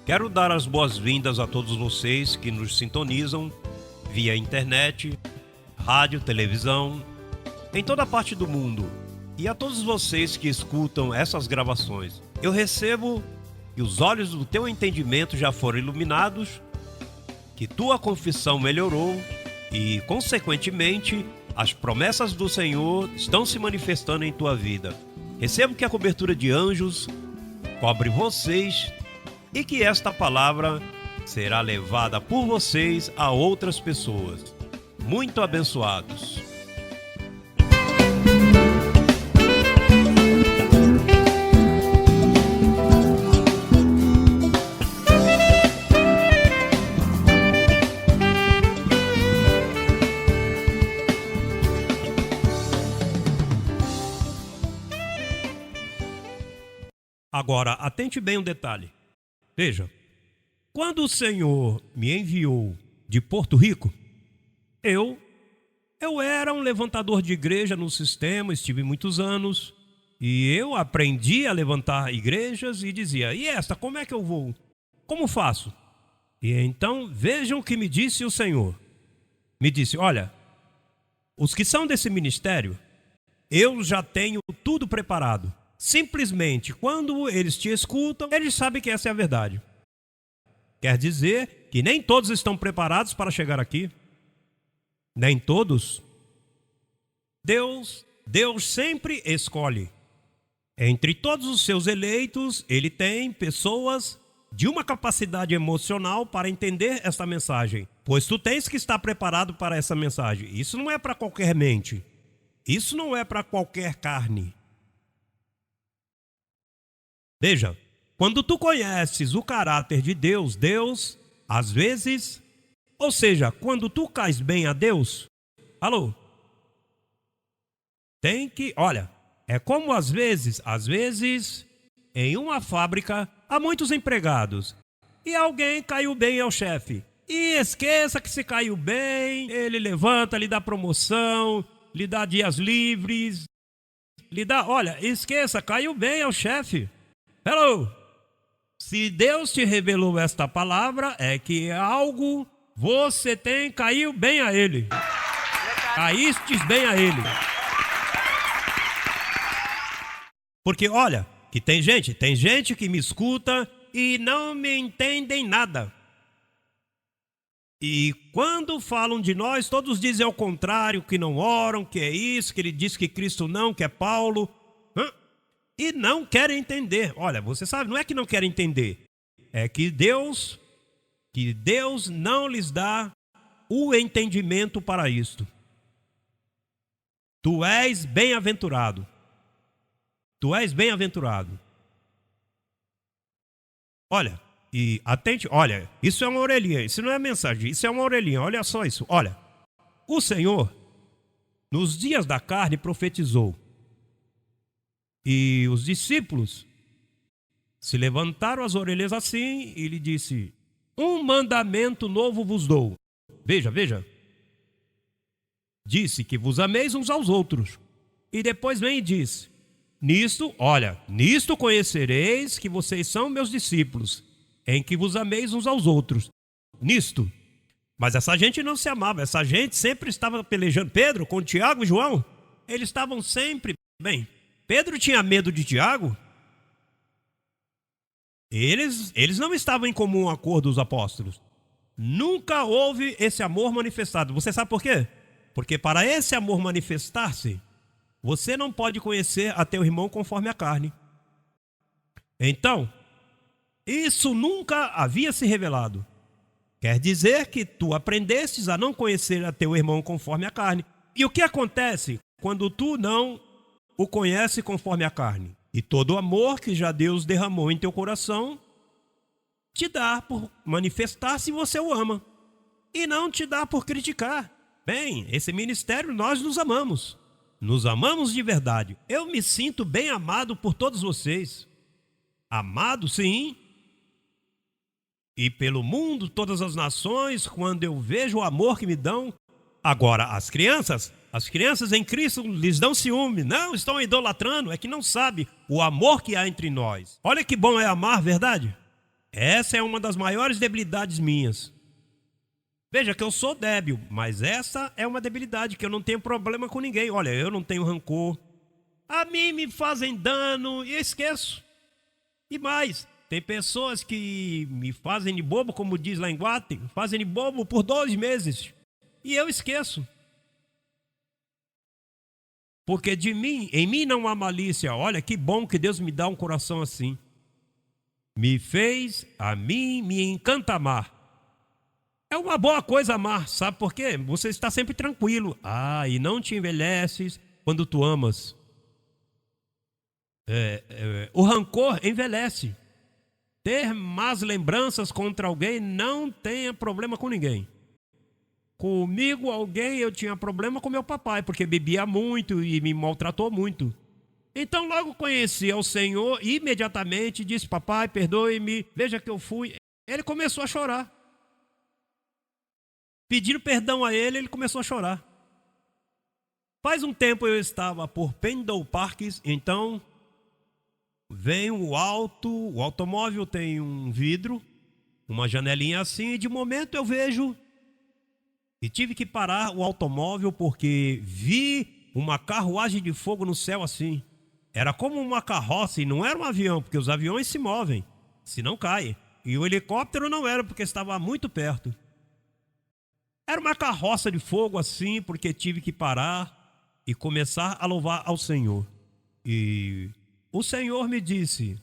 Quero dar as boas-vindas a todos vocês que nos sintonizam via internet, rádio, televisão, em toda parte do mundo. E a todos vocês que escutam essas gravações. Eu recebo que os olhos do teu entendimento já foram iluminados, que tua confissão melhorou e, consequentemente, as promessas do Senhor estão se manifestando em tua vida. Recebo que a cobertura de anjos cobre vocês e que esta palavra será levada por vocês a outras pessoas. Muito abençoados. Agora, atente bem um detalhe. Veja, quando o Senhor me enviou de Porto Rico, eu era um levantador de igreja no sistema, estive muitos anos, e eu aprendi a levantar igrejas e dizia, e esta, como é que eu vou? Como faço? E então, vejam o que me disse o Senhor. Me disse, olha, os que são desse ministério, eu já tenho tudo preparado. Simplesmente, quando eles te escutam, eles sabem que essa é a verdade. Quer dizer que nem todos estão preparados para chegar aqui. Nem todos. Deus sempre escolhe. Entre todos os seus eleitos, Ele tem pessoas de uma capacidade emocional para entender essa mensagem. Pois tu tens que estar preparado para essa mensagem. Isso não é para qualquer mente. Isso não é para qualquer carne. Veja, quando tu conheces o caráter de Deus, Deus, às vezes, ou seja, quando tu cais bem a Deus, alô, tem que, olha, é como às vezes, em uma fábrica, há muitos empregados, e alguém caiu bem ao chefe, e esqueça que se caiu bem, ele levanta, lhe dá promoção, lhe dá dias livres, esqueça, caiu bem ao chefe. Hello! Se Deus te revelou esta palavra, é que é algo você caiu bem a Ele. Caístes bem a Ele. Porque olha, que tem gente que me escuta e não me entendem nada. E quando falam de nós, todos dizem ao contrário, que não oram, que é isso, que ele diz que Cristo não, que é Paulo. E não querem entender. Olha, você sabe, não é que não querem entender. É que Deus não lhes dá o entendimento para isto. Tu és bem-aventurado. Tu és bem-aventurado. Olha, e atente, olha, isso é uma orelhinha, isso não é mensagem, isso é uma orelhinha, olha só isso. Olha, o Senhor, nos dias da carne, profetizou. E os discípulos se levantaram as orelhas assim e lhe disse, um mandamento novo vos dou. Veja. Disse que vos ameis uns aos outros. E depois vem e diz, nisto conhecereis que vocês são meus discípulos, em que vos ameis uns aos outros. Nisto. Mas essa gente não se amava, essa gente sempre estava pelejando. Pedro com Tiago e João, eles estavam sempre bem. Pedro tinha medo de Tiago? Eles não estavam em comum acordo, os apóstolos. Nunca houve esse amor manifestado. Você sabe por quê? Porque para esse amor manifestar-se, você não pode conhecer a teu irmão conforme a carne. Então, isso nunca havia se revelado. Quer dizer que tu aprendestes a não conhecer a teu irmão conforme a carne. E o que acontece quando tu não o conhece conforme a carne? E todo o amor que já Deus derramou em teu coração te dá por manifestar se você o ama. E não te dá por criticar. Bem, esse ministério nós nos amamos. Nos amamos de verdade. Eu me sinto bem amado por todos vocês. Amado, sim. E pelo mundo, todas as nações, quando eu vejo o amor que me dão. Agora, as crianças em Cristo lhes dão ciúme. Não, estão idolatrando, é que não sabe o amor que há entre nós. Olha que bom é amar, verdade? Essa é uma das maiores debilidades minhas. Veja que eu sou débil, mas essa é uma debilidade, que eu não tenho problema com ninguém. Olha, eu não tenho rancor. A mim me fazem dano e eu esqueço. E mais, tem pessoas que me fazem de bobo, como diz lá em Guate, fazem de bobo por 2 meses. E eu esqueço. Porque em mim não há malícia. Olha, que bom que Deus me dá um coração assim. Me fez, a mim me encanta amar. É uma boa coisa amar, sabe por quê? Você está sempre tranquilo. E não te envelheces quando tu amas. O rancor envelhece. Ter más lembranças contra alguém não tenha problema com ninguém. Comigo, eu tinha problema com meu papai, porque bebia muito e me maltratou muito. Então logo conheci ao Senhor e imediatamente disse: papai, perdoe-me, veja que eu fui. Ele começou a chorar. Pedindo perdão a ele começou a chorar. Faz um tempo eu estava por Pendle Parks, então vem o automóvel tem um vidro, uma janelinha assim, e de momento eu vejo, e tive que parar o automóvel porque vi uma carruagem de fogo no céu assim. Era como uma carroça e não era um avião, porque os aviões se movem, se não caem. E o helicóptero não era, porque estava muito perto. Era uma carroça de fogo assim, porque tive que parar e começar a louvar ao Senhor. E o Senhor me disse: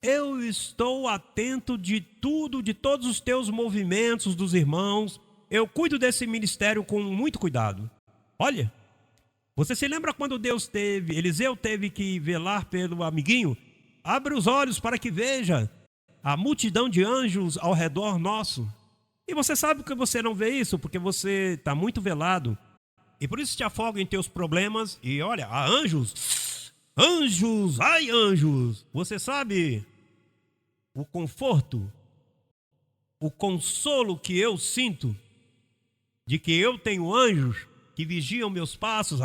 eu estou atento de tudo, de todos os teus movimentos dos irmãos. Eu cuido desse ministério com muito cuidado. Olha, você se lembra quando Eliseu teve que velar pelo amiguinho? Abre os olhos para que veja a multidão de anjos ao redor nosso. E você sabe que você não vê isso, porque você está muito velado. E por isso te afoga em teus problemas. E olha, há anjos. Anjos, ai anjos. Você sabe o conforto, o consolo que eu sinto de que eu tenho anjos que vigiam meus passos.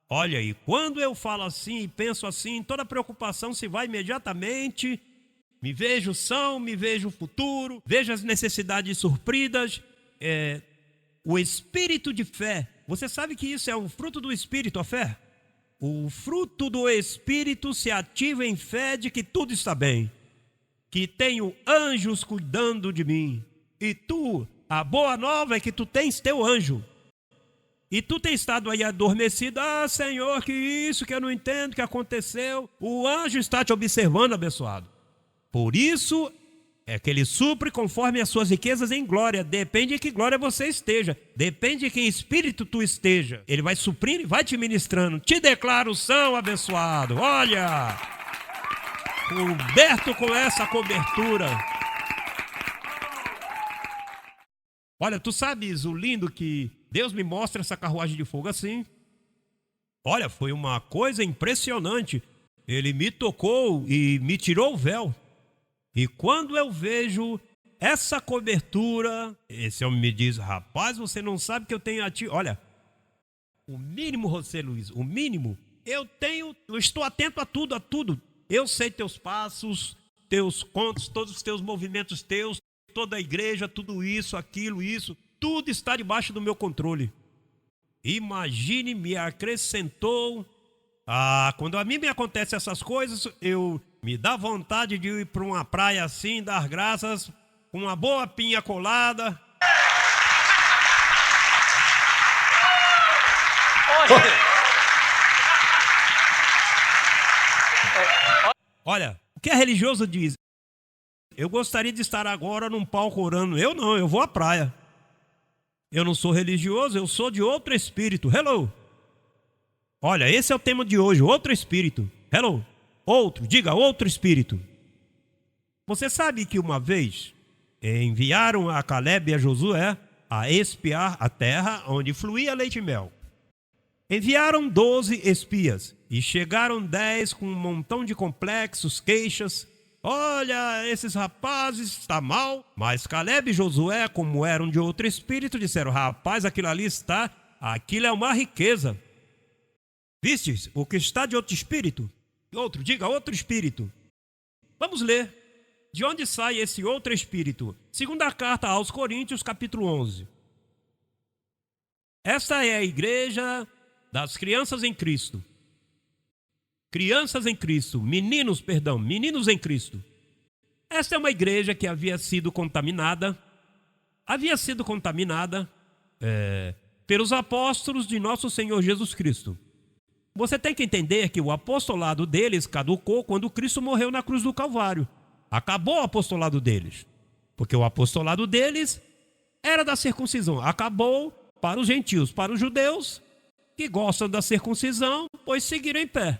Olha aí, quando eu falo assim e penso assim, toda preocupação se vai imediatamente. Me vejo me vejo o futuro, vejo as necessidades supridas. O espírito de fé. Você sabe que isso é um fruto do espírito, a fé? O fruto do espírito se ativa em fé de que tudo está bem, que tenho anjos cuidando de mim. E tu, a boa nova é que tu tens teu anjo. E tu tens estado aí adormecido. Senhor, que isso, que eu não entendo o que aconteceu. O anjo está te observando, abençoado. Por isso é que ele supre conforme as suas riquezas em glória. Depende de que glória você esteja. Depende de que espírito tu esteja. Ele vai suprindo e vai te ministrando. Te declaro são, abençoado. Olha, coberto com essa cobertura. Olha, tu sabes o lindo que Deus me mostra essa carruagem de fogo assim. Olha, foi uma coisa impressionante. Ele me tocou e me tirou o véu. E quando eu vejo essa cobertura, esse homem me diz: rapaz, você não sabe que eu tenho a ti. Olha, o mínimo, José Luiz, o mínimo, eu estou atento a tudo. Eu sei teus passos, teus contos, todos os teus movimentos teus, toda a igreja, tudo isso, aquilo, isso, tudo está debaixo do meu controle. Imagine, me acrescentou. Quando a mim me acontecem essas coisas, me dá vontade de ir para uma praia assim, dar graças, com uma boa pinha colada. Olha, o que a religioso diz? Eu gostaria de estar agora num palco orando. Eu não, eu vou à praia. Eu não sou religioso, eu sou de outro espírito. Hello. Olha, esse é o tema de hoje, outro espírito. Hello. Diga outro espírito. Você sabe que uma vez enviaram a Caleb e a Josué a espiar a terra onde fluía leite e mel. Enviaram 12 espias e chegaram 10 com um montão de complexos, queixas. Olha, esses rapazes está mal. Mas Caleb e Josué, como eram de outro espírito, disseram: rapaz, aquilo é uma riqueza. Vistes o que está de outro espírito? Diga outro espírito. Vamos ler. De onde sai esse outro espírito? Segunda carta aos Coríntios, capítulo 11. Esta é a igreja das crianças em Cristo. Crianças em Cristo, meninos em Cristo. Esta é uma igreja que havia sido contaminada pelos apóstolos de nosso Senhor Jesus Cristo. Você tem que entender que o apostolado deles caducou quando Cristo morreu na cruz do Calvário. Acabou o apostolado deles, porque o apostolado deles era da circuncisão. Acabou para os gentios, para os judeus que gostam da circuncisão, pois seguiram em pé.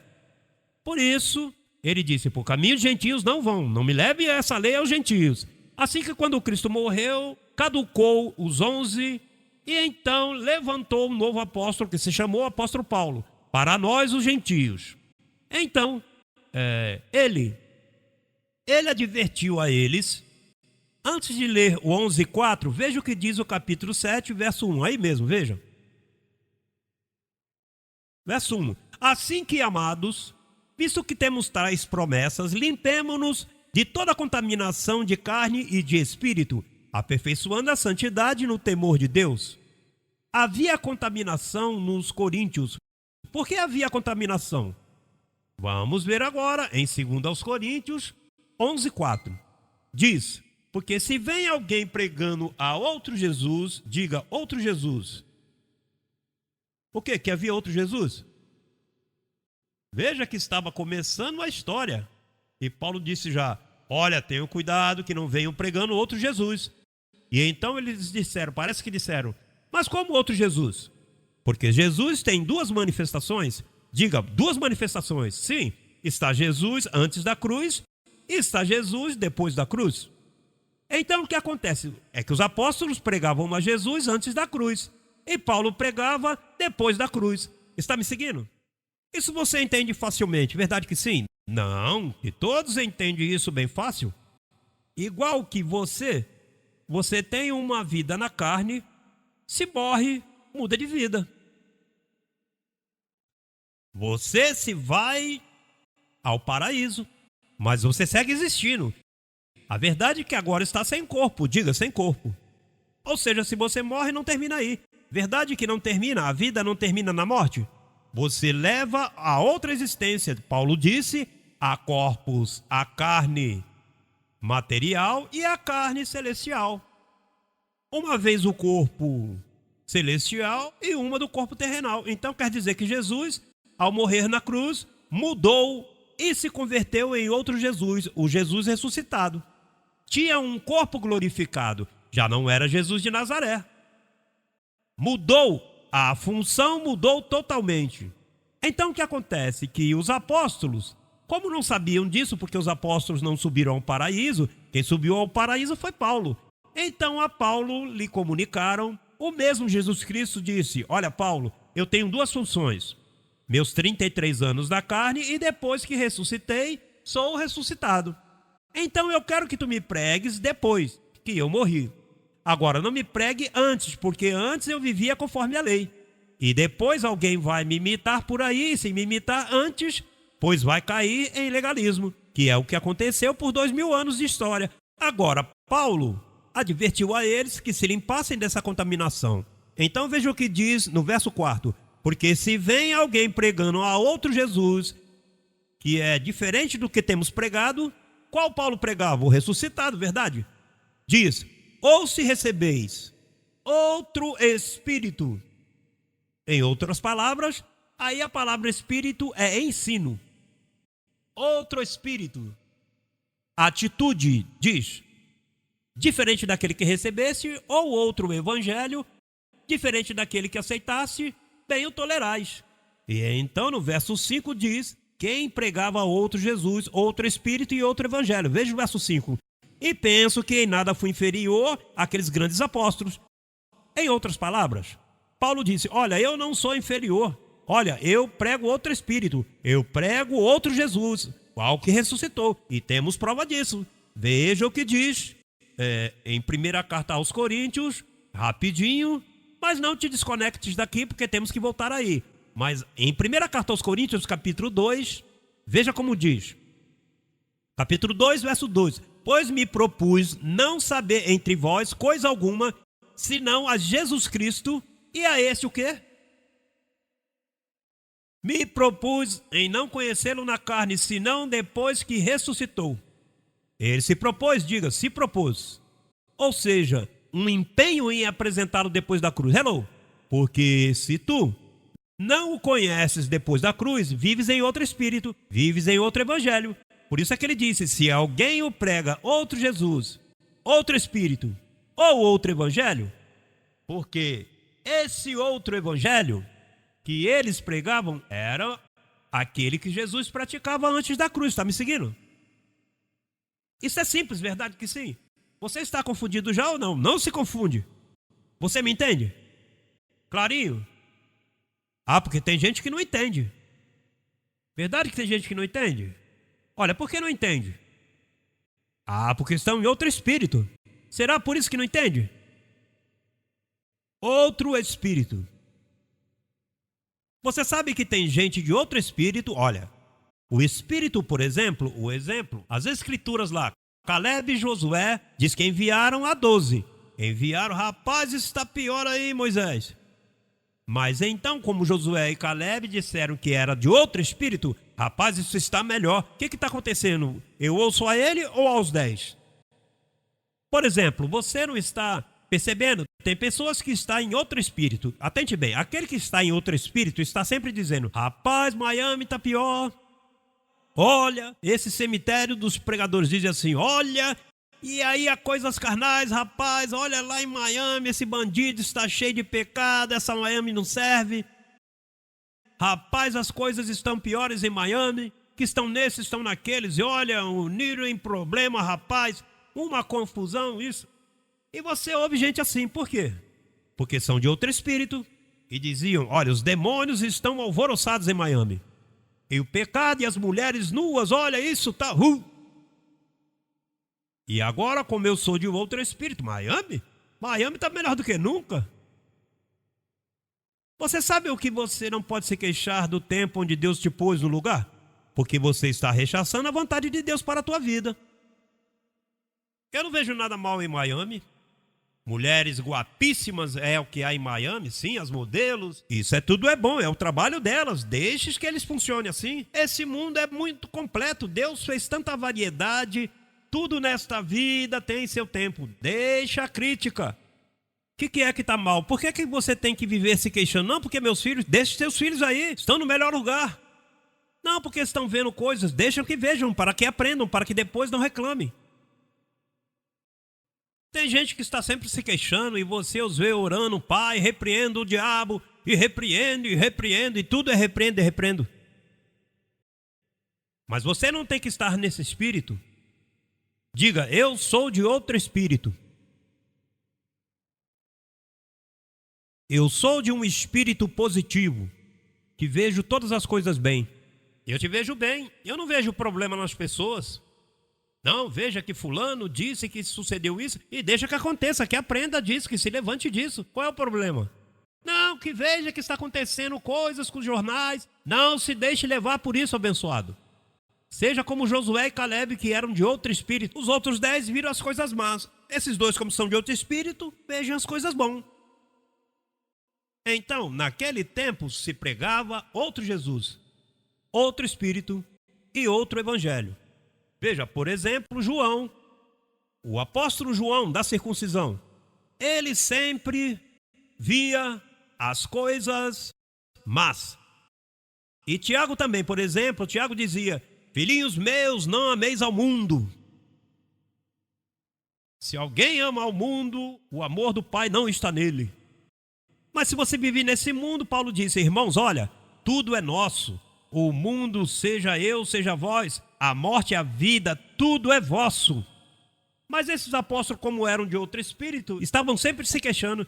Por isso, ele disse, por caminho de gentios não vão, não me leve essa lei aos gentios. Assim que quando Cristo morreu, caducou os 11 e então levantou um novo apóstolo que se chamou apóstolo Paulo, para nós os gentios. Então, ele advertiu a eles, antes de ler o 11:4, veja o que diz o capítulo 7, verso 1, aí mesmo, veja. Verso 1, assim que, amados, visto que temos tais promessas, limpemo-nos de toda contaminação de carne e de espírito, aperfeiçoando a santidade no temor de Deus. Havia contaminação nos coríntios. Por que havia contaminação? Vamos ver agora em 2 Coríntios 11:4. Diz, porque se vem alguém pregando a outro Jesus, diga outro Jesus. Por quê? Que havia outro Jesus? Veja que estava começando a história. E Paulo disse já, olha, tenham cuidado que não venham pregando outro Jesus. E então eles disseram, parece que disseram, mas como outro Jesus? Porque Jesus tem duas manifestações. Diga, duas manifestações. Sim, está Jesus antes da cruz e está Jesus depois da cruz. Então o que acontece? É que os apóstolos pregavam a Jesus antes da cruz. E Paulo pregava depois da cruz. Está me seguindo? Isso você entende facilmente, verdade que sim? Não, que todos entendem isso bem fácil. Igual que você tem uma vida na carne, se morre, muda de vida. Você se vai ao paraíso, mas você segue existindo. A verdade é que agora está sem corpo, diga sem corpo. Ou seja, se você morre, não termina aí. Verdade que não termina, a vida não termina na morte. Você leva a outra existência. Paulo disse, há corpos, a carne material e a carne celestial. Uma vez o corpo celestial e uma do corpo terrenal. Então quer dizer que Jesus, ao morrer na cruz, mudou e se converteu em outro Jesus, o Jesus ressuscitado. Tinha um corpo glorificado, já não era Jesus de Nazaré. Mudou, a função mudou totalmente. Então o que acontece? Que os apóstolos, como não sabiam disso, porque os apóstolos não subiram ao paraíso, quem subiu ao paraíso foi Paulo. Então a Paulo lhe comunicaram, o mesmo Jesus Cristo disse, olha Paulo, eu tenho duas funções. Meus 33 anos da carne e depois que ressuscitei, sou ressuscitado. Então eu quero que tu me pregues depois que eu morri. Agora não me pregue antes, porque antes eu vivia conforme a lei. E depois alguém vai me imitar por aí, e se me imitar antes, pois vai cair em legalismo, que é o que aconteceu por 2000 anos de história. Agora, Paulo advertiu a eles que se limpassem dessa contaminação. Então veja o que diz no verso 4. Porque se vem alguém pregando a outro Jesus, que é diferente do que temos pregado, qual Paulo pregava? O ressuscitado, verdade? Diz, ou se recebeis outro espírito. Em outras palavras, aí a palavra espírito é ensino. Outro espírito. Atitude, diz, diferente daquele que recebesse, ou outro evangelho, diferente daquele que aceitasse, bem o tolerais. E então no verso 5 diz, quem pregava outro Jesus, outro espírito e outro evangelho. Veja o verso 5. E penso que em nada fui inferior àqueles grandes apóstolos. Em outras palavras, Paulo disse, olha, eu não sou inferior. Olha, eu prego outro espírito, eu prego outro Jesus, qual que ressuscitou. E temos prova disso. Veja o que diz em 1ª carta aos Coríntios, rapidinho, mas não te desconectes daqui porque temos que voltar aí. Mas em 1ª carta aos Coríntios, capítulo 2, veja como diz. Capítulo 2, verso 2. pois me propus não saber entre vós coisa alguma, senão a Jesus Cristo e a esse o quê? Me propus em não conhecê-lo na carne, senão depois que ressuscitou. Ele se propôs, diga, se propôs. Ou seja, um empenho em apresentá-lo depois da cruz. Hello? Porque se tu não o conheces depois da cruz, vives em outro espírito, vives em outro evangelho. Por isso é que ele disse, se alguém o prega outro Jesus, outro espírito ou outro evangelho, porque esse outro evangelho que eles pregavam era aquele que Jesus praticava antes da cruz. Está me seguindo? Isso é simples, verdade que sim? Você está confundido já ou não? Não se confunde. Você me entende? Clarinho? Ah, porque tem gente que não entende. Verdade que tem gente que não entende? Olha, por que não entende? Ah, porque estão em outro espírito. Será por isso que não entende? Outro espírito. Você sabe que tem gente de outro espírito, olha, o espírito, por exemplo, as escrituras lá, Caleb e Josué, diz que enviaram a 12. Enviaram, rapaz, isso está pior aí, Moisés. Mas então, como Josué e Caleb disseram que era de outro espírito, rapaz, isso está melhor. O que está acontecendo? Eu ouço a ele ou aos 10? Por exemplo, você não está percebendo? Tem pessoas que estão em outro espírito. Atente bem, aquele que está em outro espírito está sempre dizendo, rapaz, Miami está pior. Olha, esse cemitério dos pregadores diz assim, olha, e aí há coisas carnais, rapaz, olha lá em Miami, esse bandido está cheio de pecado, essa Miami não serve. Rapaz, as coisas estão piores em Miami, que estão nesses, estão naqueles, e olha, o Niro em problema, rapaz, uma confusão, isso. E você ouve gente assim, por quê? Porque são de outro espírito, e diziam, olha, os demônios estão alvoroçados em Miami. E o pecado e as mulheres nuas, olha isso, tá E agora, como eu sou de outro espírito, Miami está melhor do que nunca. Você sabe o que você não pode se queixar do tempo onde Deus te pôs no lugar? Porque você está rechaçando a vontade de Deus para a tua vida. Eu não vejo nada mal em Miami. Mulheres guapíssimas é o que há em Miami, sim, as modelos. Isso tudo é bom, é o trabalho delas. Deixe que eles funcionem assim. Esse mundo é muito completo. Deus fez tanta variedade. Tudo nesta vida tem seu tempo. Deixa a crítica. O que é que está mal? Por que você tem que viver se queixando? Não, porque meus filhos, deixe seus filhos aí. Estão no melhor lugar. Não, porque estão vendo coisas. Deixam que vejam, para que aprendam, para que depois não reclamem. Tem gente que está sempre se queixando e você os vê orando, pai, repreendo o diabo, e repreendo, e tudo é repreendo. Mas você não tem que estar nesse espírito. Diga, eu sou de outro espírito. Eu sou de um espírito positivo, que vejo todas as coisas bem. Eu te vejo bem, eu não vejo problema nas pessoas. Não, veja que fulano disse que sucedeu isso e deixa que aconteça, que aprenda disso, que se levante disso. Qual é o problema? Não, que veja que está acontecendo coisas com os jornais. Não se deixe levar por isso, abençoado. Seja como Josué e Caleb, que eram de outro espírito. Os outros 10 viram as coisas más. Esses 2, como são de outro espírito, vejam as coisas boas. Então, naquele tempo se pregava outro Jesus, outro espírito e outro evangelho. Veja, por exemplo, João, o apóstolo João da circuncisão. Ele sempre via as coisas más. E Tiago também, por exemplo, Tiago dizia, filhinhos meus, não ameis ao mundo. Se alguém ama ao mundo, o amor do Pai não está nele. Mas se você vive nesse mundo, Paulo disse, irmãos, olha, tudo é nosso. O mundo, seja eu, seja vós, a morte e a vida, tudo é vosso. Mas esses apóstolos, como eram de outro espírito, estavam sempre se queixando.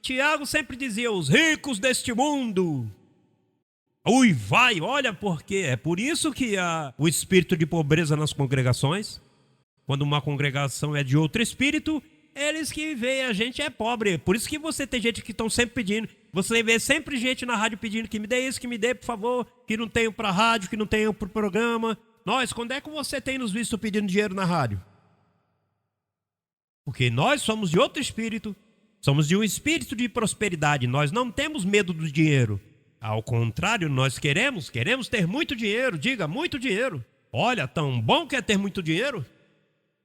Tiago sempre dizia, os ricos deste mundo. Ui, vai, olha porque é por isso que há o espírito de pobreza nas congregações. Quando uma congregação é de outro espírito, eles que veem a gente é pobre. Por isso que você tem gente que estão sempre pedindo. Você vê sempre gente na rádio pedindo que me dê isso, que me dê, por favor, que não tenho para rádio, que não tenho para o programa. Nós, quando é que você tem nos visto pedindo dinheiro na rádio? Porque nós somos de outro espírito, somos de um espírito de prosperidade. Nós não temos medo do dinheiro. Ao contrário, nós queremos ter muito dinheiro. Diga, muito dinheiro. Olha, tão bom que é ter muito dinheiro.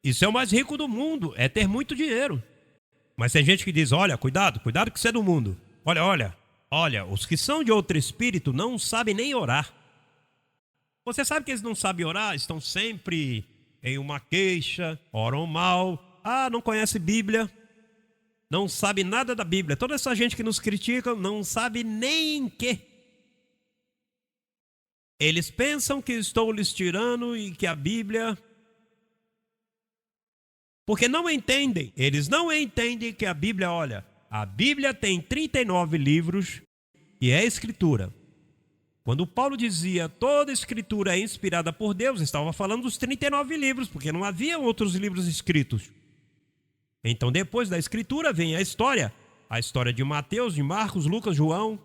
Isso é o mais rico do mundo, é ter muito dinheiro. Mas tem gente que diz, olha, cuidado que você é do mundo. Olha, os que são de outro espírito não sabem nem orar. Você sabe que eles não sabem orar? Estão sempre em uma queixa, oram mal. Ah, não conhece Bíblia, não sabe nada da Bíblia. Toda essa gente que nos critica não sabe nem em quê. Eles pensam que estou lhes tirando e que a Bíblia... Porque não entendem, eles não entendem que a Bíblia, olha, a Bíblia tem 39 livros e é escritura. Quando Paulo dizia toda escritura é inspirada por Deus, estava falando dos 39 livros, porque não havia outros livros escritos. Então depois da escritura vem a história de Mateus, de Marcos, Lucas, João.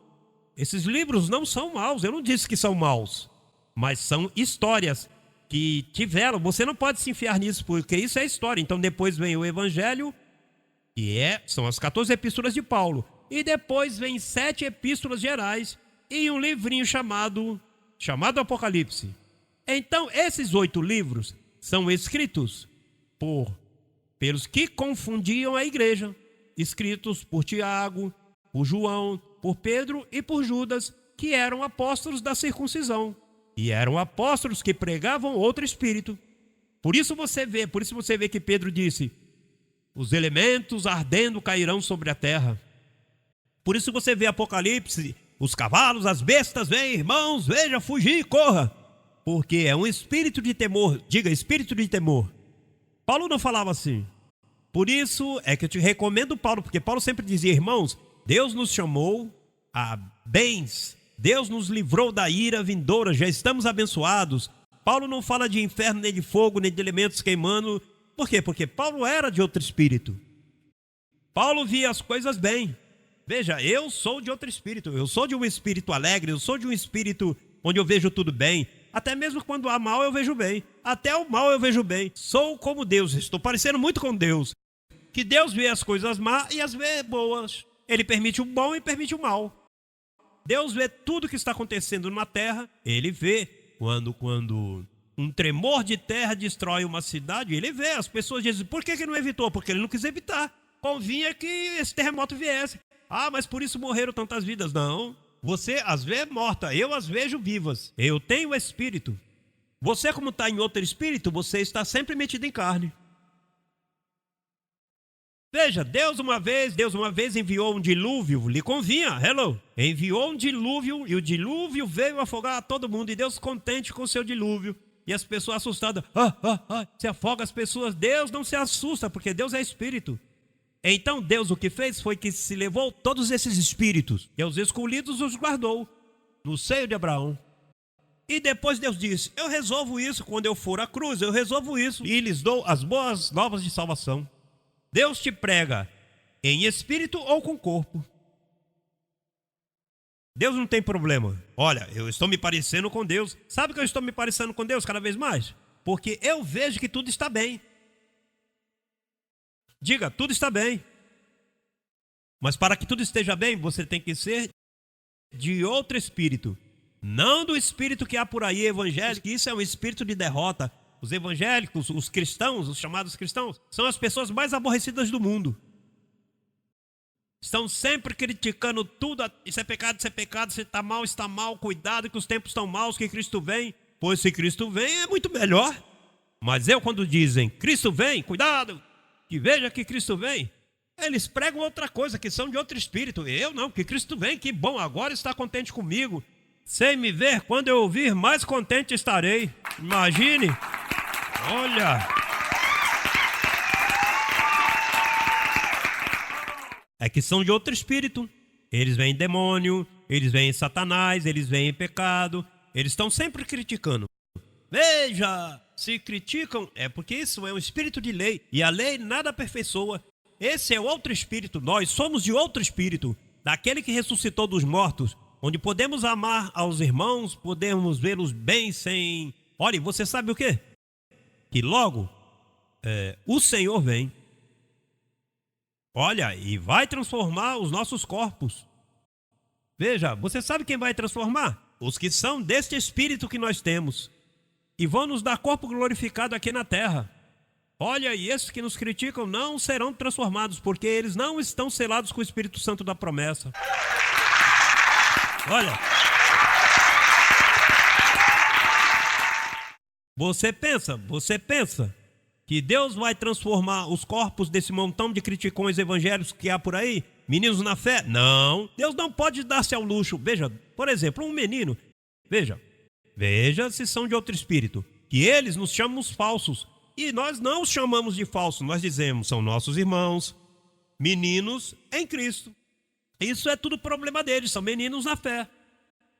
Esses livros não são maus, eu não disse que são maus, mas são histórias que tiveram, você não pode se enfiar nisso, porque isso é história. Então depois vem o Evangelho, são as 14 epístolas de Paulo, e depois vem 7 epístolas gerais e um livrinho chamado Apocalipse. Então esses 8 livros são escritos pelos que confundiam a igreja, escritos por Tiago, por João, por Pedro e por Judas, que eram apóstolos da circuncisão. E eram apóstolos que pregavam outro espírito. Por isso você vê que Pedro disse, os elementos ardendo cairão sobre a terra. Por isso você vê Apocalipse, os cavalos, as bestas, vêm, irmãos, veja, fugir e corra. Porque é um espírito de temor, diga, espírito de temor. Paulo não falava assim. Por isso é que eu te recomendo Paulo, porque Paulo sempre dizia, irmãos, Deus nos chamou a bens, Deus nos livrou da ira vindoura, já estamos abençoados. Paulo não fala de inferno, nem de fogo, nem de elementos queimando. Por quê? Porque Paulo era de outro espírito. Paulo via as coisas bem. Veja, eu sou de outro espírito. Eu sou de um espírito alegre, eu sou de um espírito onde eu vejo tudo bem. Até mesmo quando há mal eu vejo bem. Até o mal eu vejo bem. Sou como Deus, estou parecendo muito com Deus. Que Deus vê as coisas más e as vê boas. Ele permite o bom e permite o mal. Deus vê tudo que está acontecendo na terra. Ele vê quando um tremor de terra destrói uma cidade. Ele vê, as pessoas dizem, por que não evitou? Porque ele não quis evitar. Convinha que esse terremoto viesse. Ah, mas por isso morreram tantas vidas. Não, você as vê morta, eu as vejo vivas. Eu tenho espírito. Você, como está em outro espírito, você está sempre metido em carne. Veja, Deus uma vez enviou um dilúvio, lhe convinha, enviou um dilúvio e o dilúvio veio afogar todo mundo e Deus contente com o seu dilúvio. E as pessoas assustadas, se afoga as pessoas. Deus não se assusta porque Deus é espírito. Então Deus o que fez foi que se levou todos esses espíritos e os escolhidos os guardou no seio de Abraão. E depois Deus disse, eu resolvo isso quando eu for à cruz, eu resolvo isso e lhes dou as boas novas de salvação. Deus te prega em espírito ou com corpo. Deus não tem problema. Olha, eu estou me parecendo com Deus. Sabe que eu estou me parecendo com Deus cada vez mais? Porque eu vejo que tudo está bem. Diga, tudo está bem. Mas para que tudo esteja bem, você tem que ser de outro espírito. Não do espírito que há por aí evangélico, isso é um espírito de derrota. Os evangélicos, os cristãos, os chamados cristãos, são as pessoas mais aborrecidas do mundo. Estão sempre criticando tudo. Isso é pecado, se está mal, cuidado que os tempos estão maus, que Cristo vem. Pois se Cristo vem é muito melhor. Mas quando dizem, Cristo vem, cuidado, que veja que Cristo vem, eles pregam outra coisa, que são de outro espírito. Eu não, que Cristo vem, que bom, agora está contente comigo. Sem me ver, quando eu ouvir, mais contente estarei. Imagine. Olha. É que são de outro espírito. Eles veem demônio, eles veem Satanás, eles veem pecado. Eles estão sempre criticando. Veja, se criticam, é porque isso é um espírito de lei. E a lei nada aperfeiçoa. Esse é outro espírito. Nós somos de outro espírito. Daquele que ressuscitou dos mortos. Onde podemos amar aos irmãos, podemos vê-los bem sem... Olha, você sabe o quê? Que logo o Senhor vem. Olha, e vai transformar os nossos corpos. Veja, você sabe quem vai transformar? Os que são deste espírito que nós temos. E vão nos dar corpo glorificado aqui na terra. Olha, e esses que nos criticam não serão transformados, porque eles não estão selados com o Espírito Santo da promessa. Olha, você pensa que Deus vai transformar os corpos desse montão de criticões evangélicos que há por aí? Meninos na fé? Não. Deus não pode dar-se ao luxo. Veja, por exemplo, um menino. Veja se são de outro espírito. Que eles nos chamam falsos. E nós não os chamamos de falsos. Nós dizemos, são nossos irmãos, meninos em Cristo. Isso é tudo problema deles, são meninos na fé.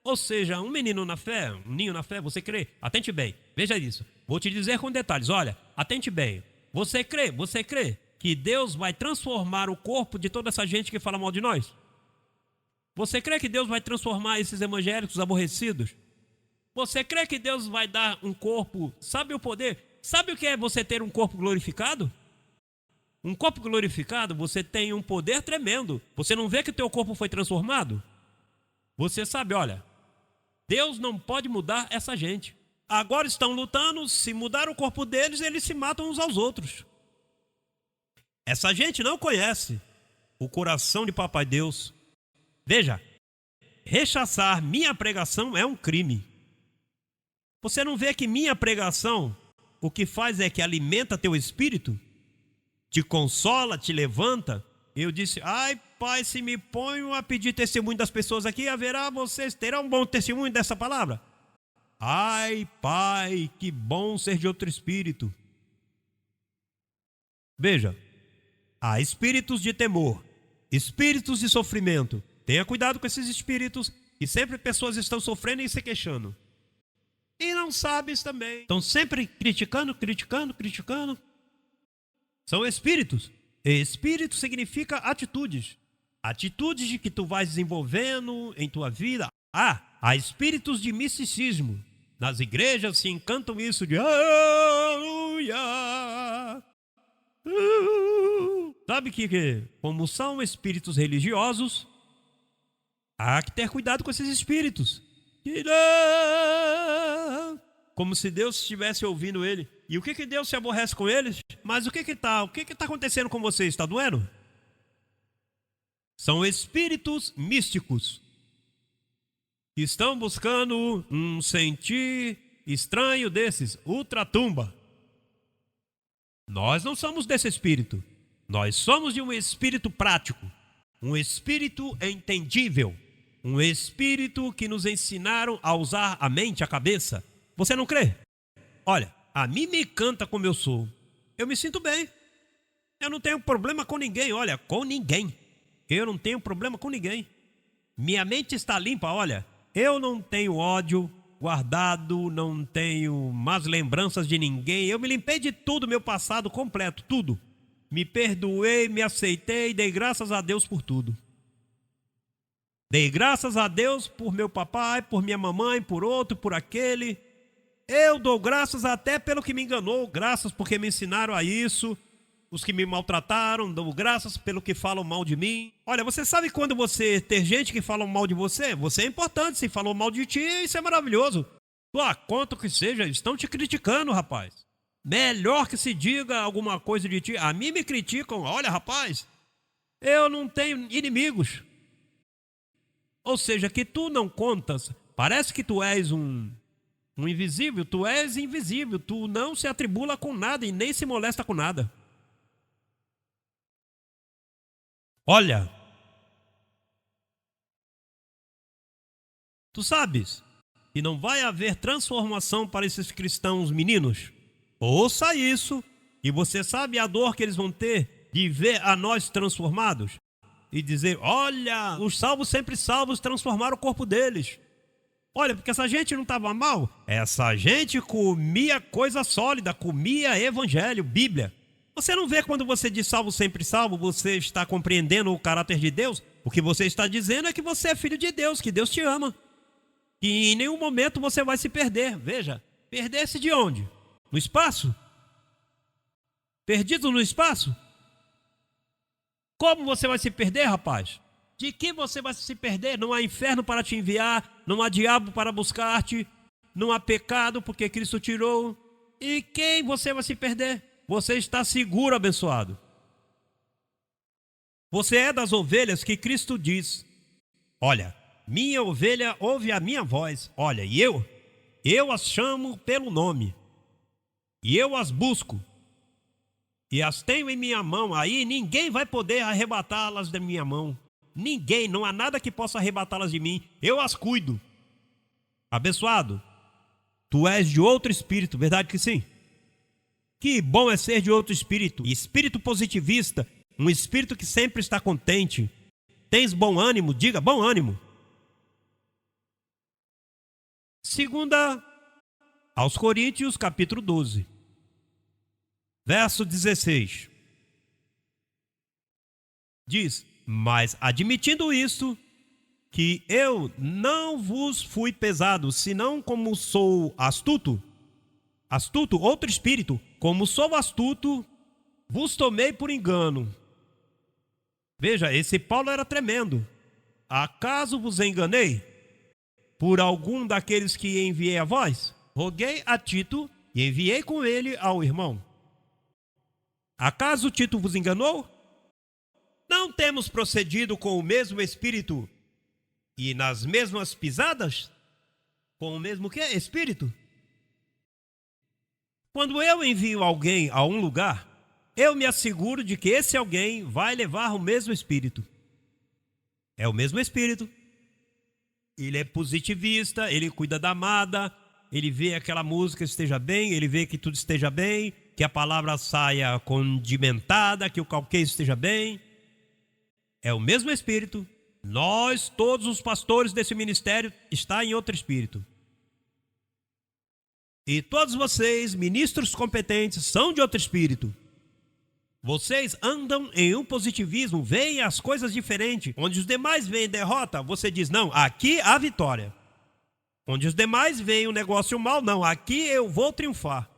Ou seja, um menino na fé, um ninho na fé, você crê? Atente bem, veja isso. Vou te dizer com detalhes, olha, atente bem. Você crê que Deus vai transformar o corpo de toda essa gente que fala mal de nós? Você crê que Deus vai transformar esses evangélicos aborrecidos? Você crê que Deus vai dar um corpo, sabe o poder? Sabe o que é você ter um corpo glorificado? Um corpo glorificado, você tem um poder tremendo. Você não vê que o teu corpo foi transformado? Você sabe, olha, Deus não pode mudar essa gente. Agora estão lutando, se mudar o corpo deles, eles se matam uns aos outros. Essa gente não conhece o coração de Papai Deus. Veja, rechaçar minha pregação é um crime. Você não vê que minha pregação, o que faz é que alimenta teu espírito? Te consola, te levanta? Eu disse, ai Pai, se me ponho a pedir testemunho das pessoas aqui, haverá, vocês terão um bom testemunho dessa palavra? Ai Pai, que bom ser de outro espírito. Veja, há espíritos de temor, espíritos de sofrimento. Tenha cuidado com esses espíritos, que sempre pessoas estão sofrendo e se queixando. E não sabes também. Estão sempre criticando. São espíritos. Espírito significa atitudes. Atitudes de que tu vais desenvolvendo em tua vida. Há espíritos de misticismo. Nas igrejas se encantam isso de aleluia. Sabe que como são espíritos religiosos, há que ter cuidado com esses espíritos. Como se Deus estivesse ouvindo ele. E o que Deus se aborrece com eles? Mas o que está acontecendo com você? Está doendo? São espíritos místicos que estão buscando um sentir estranho desses, ultratumba. Nós não somos desse espírito. Nós somos de um espírito prático, um espírito entendível, um espírito que nos ensinaram a usar a mente, a cabeça. Você não crê? Olha, a mim me encanta como eu sou. Eu me sinto bem. Eu não tenho problema com ninguém, olha, com ninguém. Eu não tenho problema com ninguém. Minha mente está limpa, olha. Eu não tenho ódio guardado, não tenho más lembranças de ninguém. Eu me limpei de tudo, meu passado completo, tudo. Me perdoei, me aceitei, dei graças a Deus por tudo. Dei graças a Deus por meu papai, por minha mamãe, por outro, por aquele. Eu dou graças até pelo que me enganou, graças porque me ensinaram a isso. Os que me maltrataram, dou graças pelo que falam mal de mim. Olha, você sabe quando você ter gente que fala mal de você? Você é importante, se falou mal de ti, isso é maravilhoso. Quanto que seja, estão te criticando, rapaz. Melhor que se diga alguma coisa de ti. A mim me criticam, olha, rapaz, eu não tenho inimigos. Ou seja, que tu não contas, parece que tu és um invisível, tu és invisível, tu não se atribula com nada e nem se molesta com nada. Olha, tu sabes que não vai haver transformação para esses cristãos meninos? Ouça isso, e você sabe a dor que eles vão ter de ver a nós transformados? E dizer, olha, os salvos sempre salvos transformaram o corpo deles. Olha, porque essa gente não estava mal. Essa gente comia coisa sólida, comia evangelho, Bíblia. Você não vê quando você diz salvo sempre salvo, você está compreendendo o caráter de Deus? O que você está dizendo é que você é filho de Deus, que Deus te ama. Que em nenhum momento você vai se perder. Veja, perder-se de onde? No espaço? Perdido no espaço? Como você vai se perder, rapaz? De que você vai se perder? Não há inferno para te enviar, não há diabo para buscar-te, não há pecado porque Cristo tirou. E quem você vai se perder? Você está seguro, abençoado. Você é das ovelhas que Cristo diz: olha, minha ovelha ouve a minha voz. Olha, e eu as chamo pelo nome. E eu as busco. E as tenho em minha mão. Aí ninguém vai poder arrebatá-las da minha mão. Ninguém, não há nada que possa arrebatá-las de mim. Eu as cuido. Abençoado, tu és de outro espírito, verdade que sim? Que bom é ser de outro espírito. Espírito positivista, um espírito que sempre está contente. Tens bom ânimo? Diga bom ânimo. Segunda aos Coríntios, capítulo 12, verso 16. Diz: mas admitindo isto, que eu não vos fui pesado, senão como sou astuto, outro espírito, como sou astuto, vos tomei por engano. Veja, esse Paulo era tremendo. Acaso vos enganei por algum daqueles que enviei a vós? Roguei a Tito e enviei com ele ao irmão. Acaso Tito vos enganou? Não temos procedido com o mesmo espírito e nas mesmas pisadas? Com o mesmo que? Espírito? Quando eu envio alguém a um lugar, eu me asseguro de que esse alguém vai levar o mesmo espírito. É o mesmo espírito. Ele é positivista, ele cuida da amada, ele vê aquela música esteja bem, ele vê que tudo esteja bem, que a palavra saia condimentada, que o qualquer esteja bem. É o mesmo espírito. Nós, todos os pastores desse ministério, está em outro espírito. E todos vocês, ministros competentes, são de outro espírito. Vocês andam em um positivismo, veem as coisas diferentes. Onde os demais veem derrota, você diz: não, aqui há vitória. Onde os demais veem o negócio mal, não, aqui eu vou triunfar.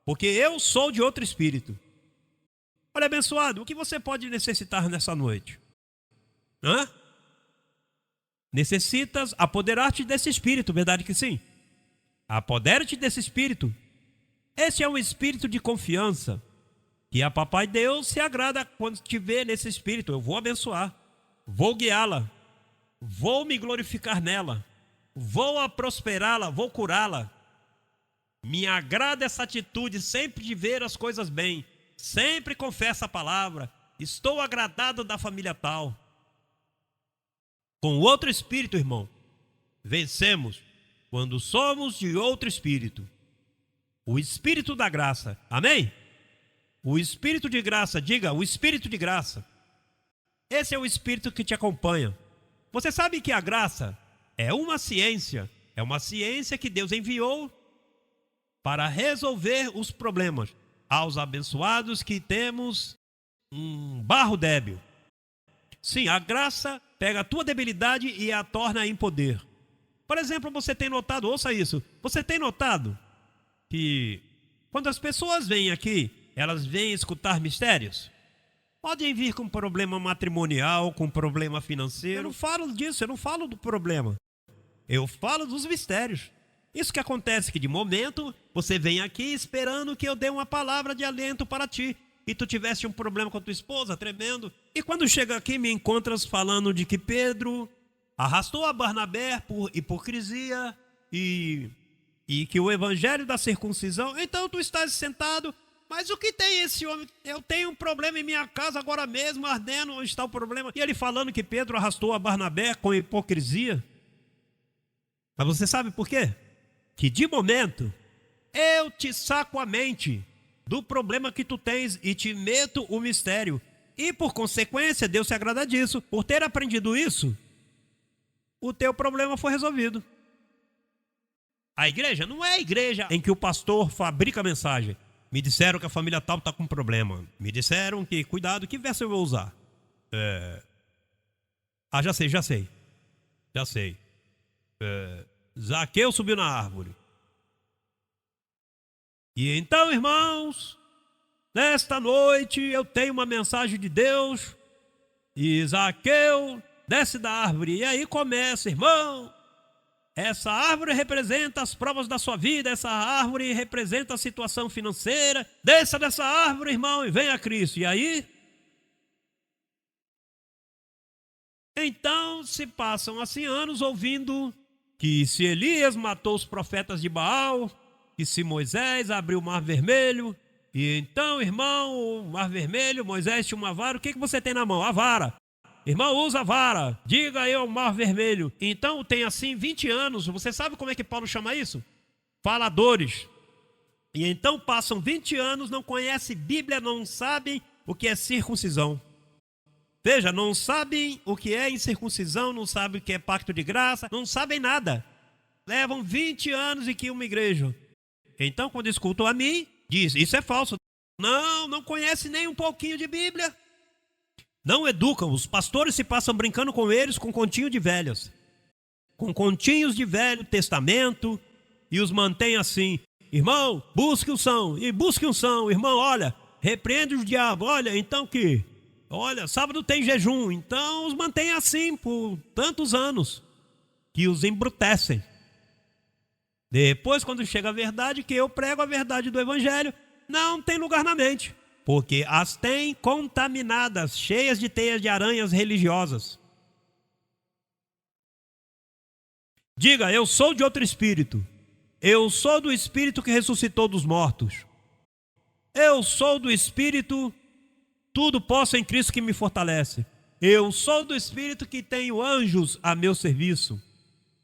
Porque eu sou de outro espírito. Olha, abençoado, o que você pode necessitar nessa noite? Necessitas apoderar-te desse espírito, verdade que sim? Apodera-te desse espírito. Esse é um espírito de confiança, que a Papai Deus se agrada quando te vê nesse espírito. Eu vou abençoar, vou guiá-la, vou me glorificar nela, vou prosperá-la, vou curá-la. Me agrada essa atitude sempre de ver as coisas bem, sempre confessa a palavra. Estou agradado da família tal. Com outro espírito, irmão, vencemos quando somos de outro espírito. O espírito da graça. Amém? O espírito de graça. Diga, o espírito de graça. Esse é o espírito que te acompanha. Você sabe que a graça é uma ciência. É uma ciência que Deus enviou para resolver os problemas. Aos abençoados que temos um barro débil. Sim, a graça pega a tua debilidade e a torna em poder. Por exemplo, você tem notado, ouça isso, você tem notado que quando as pessoas vêm aqui, elas vêm escutar mistérios? Podem vir com problema matrimonial, com problema financeiro. Eu não falo disso, eu não falo do problema. Eu falo dos mistérios. Isso que acontece que de momento você vem aqui esperando que eu dê uma palavra de alento para ti. E tu tivesse um problema com a tua esposa, tremendo. E quando chega aqui me encontras falando de que Pedro arrastou a Barnabé por hipocrisia e que o evangelho da circuncisão. Então tu estás sentado, mas o que tem esse homem? Eu tenho um problema em minha casa agora mesmo, ardendo, onde está o problema? E ele falando que Pedro arrastou a Barnabé com hipocrisia. Mas você sabe por quê? Que de momento eu te saco a mente do problema que tu tens e te meto o mistério. E por consequência, Deus se agrada disso. Por ter aprendido isso, o teu problema foi resolvido. A igreja não é a igreja em que o pastor fabrica a mensagem. Me disseram que a família tal está com problema. Me disseram que, cuidado, que verso eu vou usar? Já sei. Zaqueu subiu na árvore. E então, irmãos, nesta noite eu tenho uma mensagem de Deus E Zaqueu desce da árvore. E aí começa, irmão. Essa árvore representa as provas da sua vida. Essa árvore representa a situação financeira. Desça dessa árvore, irmão, e venha a Cristo. E aí? Então se passam assim anos ouvindo que se Elias matou os profetas de Baal, que se Moisés abriu o mar vermelho, e então, irmão, o mar vermelho, Moisés tinha uma vara. O que você tem na mão? A vara. Irmão, usa a vara. Diga eu, mar vermelho. Então tem assim 20 anos. Você sabe como é que Paulo chama isso? Faladores. E então passam 20 anos, não conhecem Bíblia, não sabem o que é circuncisão. Veja, não sabem o que é incircuncisão, não sabem o que é pacto de graça, não sabem nada. Levam 20 anos e que uma igreja. Então, quando escutam a mim, diz, isso é falso. Não conhece nem um pouquinho de Bíblia. Não educam, os pastores se passam brincando com eles com continho de velhas. Com continhos de Velho Testamento, e os mantém assim. Irmão, busque unção, e busque unção. Irmão, olha, repreende o diabo. Olha, então que... Olha, sábado tem jejum, então os mantém assim por tantos anos, que os embrutecem. Depois, quando chega a verdade, que eu prego a verdade do Evangelho, não tem lugar na mente, porque as tem contaminadas, cheias de teias de aranhas religiosas. Diga, eu sou de outro espírito. Eu sou do espírito que ressuscitou dos mortos. Eu sou do espírito... Tudo posso em Cristo que me fortalece. Eu sou do Espírito que tenho anjos a meu serviço.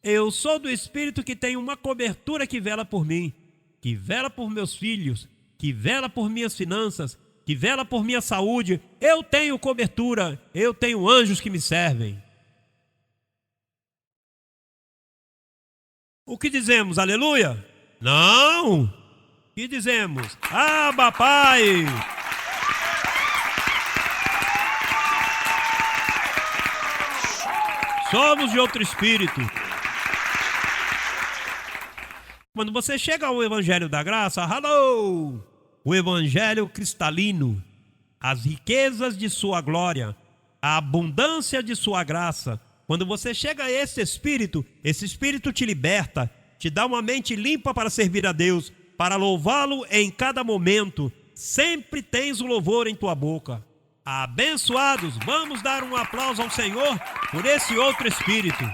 Eu sou do Espírito que tenho uma cobertura que vela por mim, que vela por meus filhos, que vela por minhas finanças, que vela por minha saúde. Eu tenho cobertura, eu tenho anjos que me servem. O que dizemos? Aleluia? Não! O que dizemos? Abba, Pai! Somos de outro espírito. Quando você chega ao Evangelho da Graça, o Evangelho cristalino, as riquezas de sua glória, a abundância de sua graça. Quando você chega a esse espírito te liberta, te dá uma mente limpa para servir a Deus, para louvá-lo em cada momento. Sempre tens o louvor em tua boca. Abençoados, vamos dar um aplauso ao Senhor por esse outro espírito.